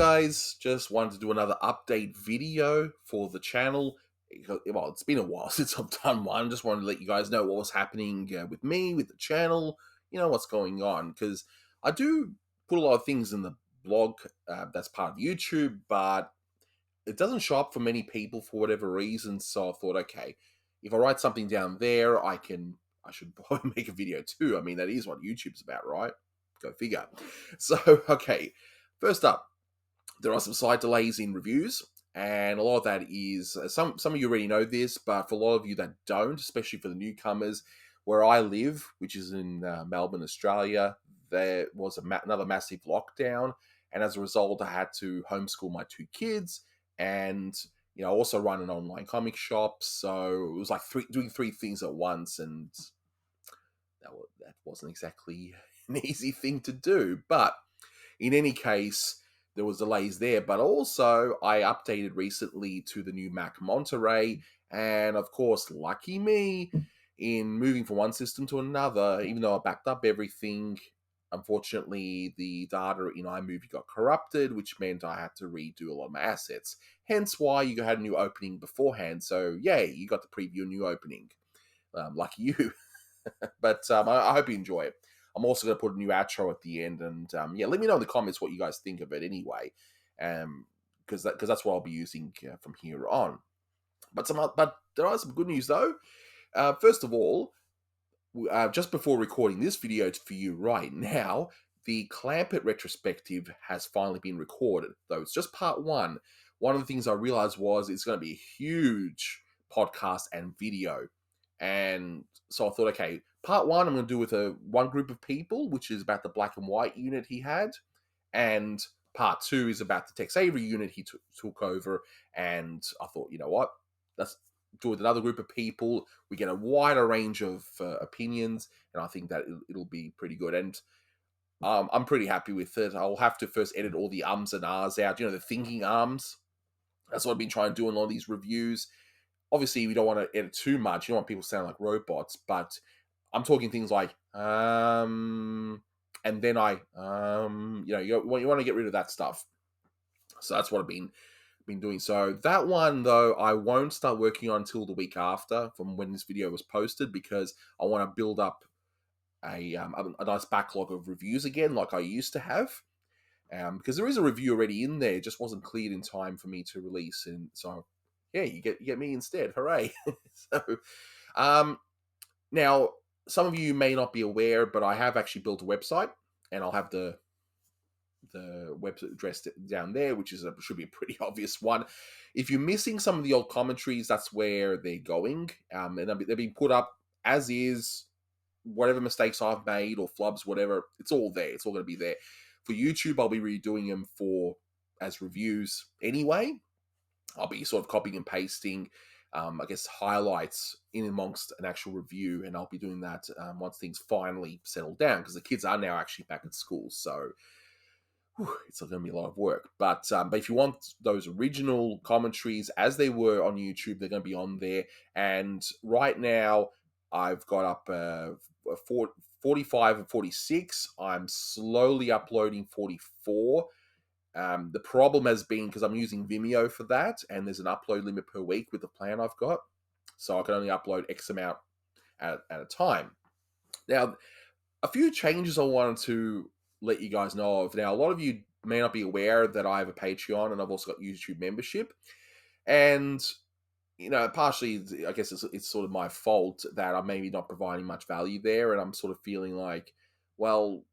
guys, just wanted to do another update video for the channel. Well, it's been a while since I've done one. Just wanted to let you guys know what was happening with me, with the channel, what's going on. Because I do put a lot of things in the blog that's part of YouTube, but it doesn't show up for many people for whatever reason. So I thought, okay, if I write something down there, I should probably make a video too. I mean, that is what YouTube's about, right? Go figure. So, okay, first up, there are some slight delays in reviews, and a lot of that is some of you already know this, but for a lot of you that don't, especially for the newcomers, where I live, which is in Melbourne, Australia, there was another massive lockdown, and as a result, I had to homeschool my two kids, and also run an online comic shop. So it was like doing three things at once, and that wasn't exactly an easy thing to do. But in any case, there was delays there, but also I updated recently to the new Mac Monterey, and of course, lucky me, in moving from one system to another, even though I backed up everything, unfortunately, the data in iMovie got corrupted, which meant I had to redo a lot of my assets. Hence why you had a new opening beforehand, so yay, you got to preview a new opening. Lucky you. But I hope you enjoy it. I'm also going to put a new outro at the end, and let me know in the comments what you guys think of it anyway, because that's what I'll be using from here on. But there are some good news though. First of all, just before recording this video for you right now, the Clampett retrospective has finally been recorded, though it's just part one. One of the things I realized was it's going to be a huge podcast and video. And so I thought, okay, part one I'm going to do with one group of people, which is about the black and white unit he had. And part two is about the Tex Avery unit he took over. And I thought, you know what? Let's do it with another group of people. We get a wider range of opinions. And I think that it'll be pretty good. And I'm pretty happy with it. I'll have to first edit all the ums and ahs out. The thinking arms. That's what I've been trying to do in all these reviews. Obviously, we don't want to edit too much. You don't want people to sound like robots, but I'm talking things like, and then you want to get rid of that stuff. So that's what I've been doing. So that one, though, I won't start working on until the week after from when this video was posted, because I want to build up a nice backlog of reviews again, like I used to have. Because there is a review already in there, it just wasn't cleared in time for me to release, and so yeah, you get me instead. Hooray! So, now some of you may not be aware, but I have actually built a website, and I'll have the website address down there, which should be a pretty obvious one. If you're missing some of the old commentaries, that's where they're going, and they're being put up as is. Whatever mistakes I've made or flubs, whatever, it's all there. It's all going to be there. For YouTube, I'll be redoing them as reviews anyway. I'll be sort of copying and pasting, I guess, highlights in amongst an actual review, and I'll be doing that once things finally settle down, because the kids are now actually back at school, so it's going to be a lot of work. But if you want those original commentaries as they were on YouTube, they're going to be on there. And right now, I've got up 45 and 46. I'm slowly uploading 44. The problem has been because I'm using Vimeo for that, and there's an upload limit per week with the plan I've got. So I can only upload X amount at a time. Now, a few changes I wanted to let you guys know of. Now, a lot of you may not be aware that I have a Patreon, and I've also got YouTube membership. And, partially, I guess it's sort of my fault that I'm maybe not providing much value there, and I'm sort of feeling like, well,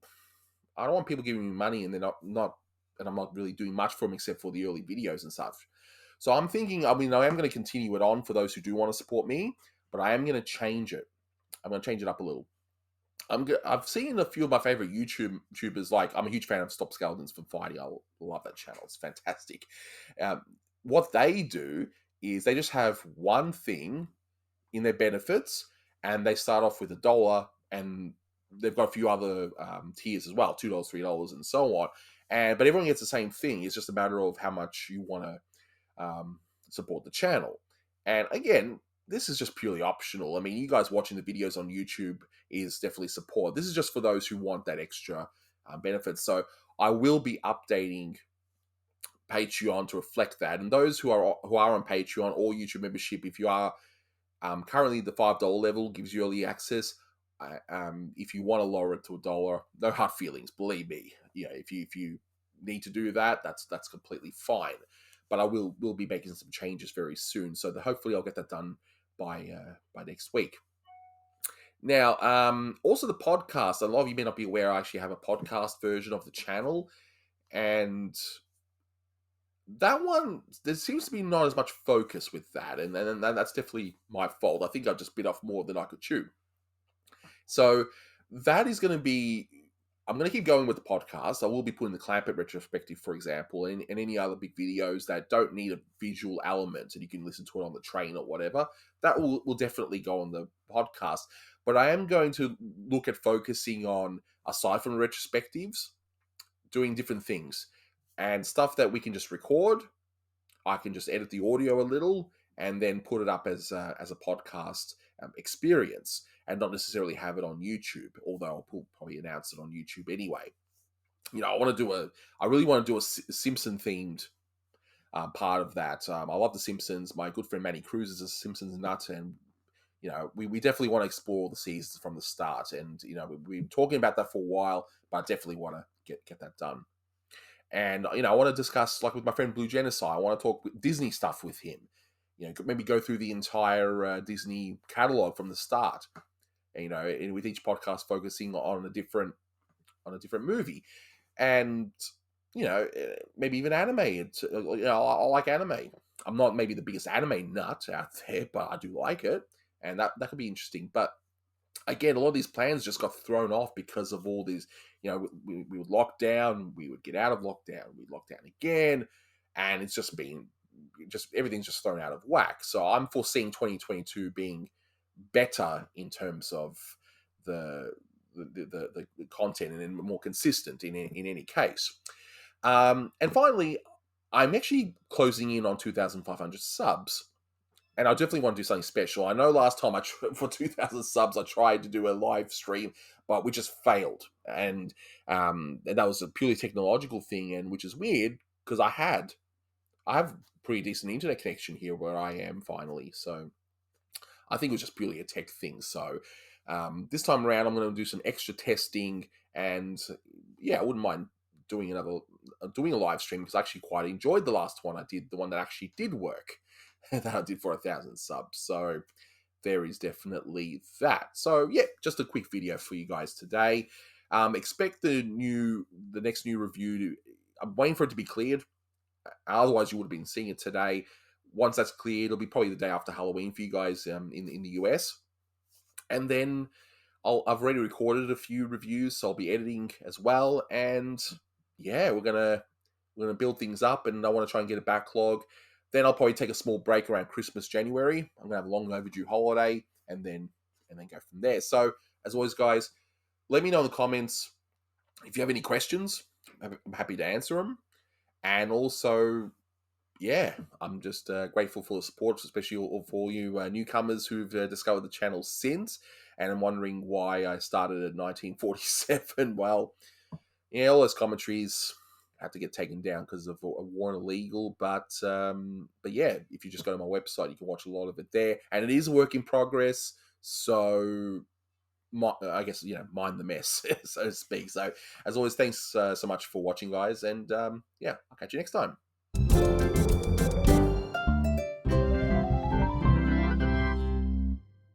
I don't want people giving me money and they're not and I'm not really doing much for them except for the early videos and stuff. So I'm thinking, I am going to continue it on for those who do want to support me, but I am going to change it. I'm going to change it up a little. I've seen a few of my favorite YouTubers, like I'm a huge fan of Stop Skeletons from Fighting. I love that channel. It's fantastic. What they do is they just have one thing in their benefits, and they start off with $1, and they've got a few other tiers as well, $2, $3, and so on. But everyone gets the same thing. It's just a matter of how much you want to support the channel. And again, this is just purely optional. I mean, you guys watching the videos on YouTube is definitely support. This is just for those who want that extra benefit. So I will be updating Patreon to reflect that. And those who are on Patreon or YouTube membership, if you are currently the $5 level, gives you early access. If you want to lower it to $1, no hard feelings. Believe me, if you need to do that, that's completely fine. But I will be making some changes very soon, so that hopefully I'll get that done by next week. Now, also the podcast. A lot of you may not be aware I actually have a podcast version of the channel, and that one, there seems to be not as much focus with that, and that's definitely my fault. I think I just bit off more than I could chew. So that is going to be. I'm going to keep going with the podcast. I will be putting the Clampett retrospective, for example, and any other big videos that don't need a visual element and you can listen to it on the train or whatever. That will definitely go on the podcast. But I am going to look at focusing on, aside from retrospectives, doing different things and stuff that we can just record. I can just edit the audio a little and then put it up as a podcast experience, and not necessarily have it on YouTube, although I'll probably announce it on YouTube anyway. I really want to do a Simpson themed part of that. I love The Simpsons. My good friend Manny Cruz is a Simpsons nut, and we definitely want to explore the seasons from the start. And we've been talking about that for a while, but I definitely want to get that done. And I want to discuss, like with my friend Blue Genocide, I want to talk Disney stuff with him. Maybe go through the entire Disney catalog from the start. And with each podcast focusing on a different movie, and maybe even anime. I like anime. I'm not maybe the biggest anime nut out there, but I do like it, and that could be interesting. But again, a lot of these plans just got thrown off because of all these. We would lock down, we would get out of lockdown, we'd lock down again, and it's just been everything's just thrown out of whack. So I'm foreseeing 2022 being better in terms of the content, and more consistent in any case. And finally, I'm actually closing in on 2,500 subs, and I definitely want to do something special. I know last time for 2,000 subs, I tried to do a live stream, but we just failed, and that was a purely technological thing, and which is weird because I have pretty decent internet connection here where I am finally. So I think it was just purely a tech thing. So this time around, I'm going to do some extra testing, and I wouldn't mind doing a live stream, because I actually quite enjoyed the last one I did, the one that actually did work, that I did for 1,000 subs. So there is definitely that. So just a quick video for you guys today. Expect the next new review. I'm waiting for it to be cleared. Otherwise, you would have been seeing it today. Once that's cleared, it'll be probably the day after Halloween for you guys in the US. And then I've already recorded a few reviews, so I'll be editing as well. And we're gonna build things up, and I want to try and get a backlog. Then I'll probably take a small break around Christmas, January. I'm gonna have a long overdue holiday, and then go from there. So as always, guys, let me know in the comments if you have any questions. I'm happy to answer them. And also, I'm just grateful for the support, especially for all you newcomers who've discovered the channel since, and I'm wondering why I started at 1947. Well, all those commentaries had to get taken down because of Warner Legal, but if you just go to my website, you can watch a lot of it there, and it is a work in progress. So I guess mind the mess, so to speak. So as always, thanks so much for watching, guys, and I'll catch you next time.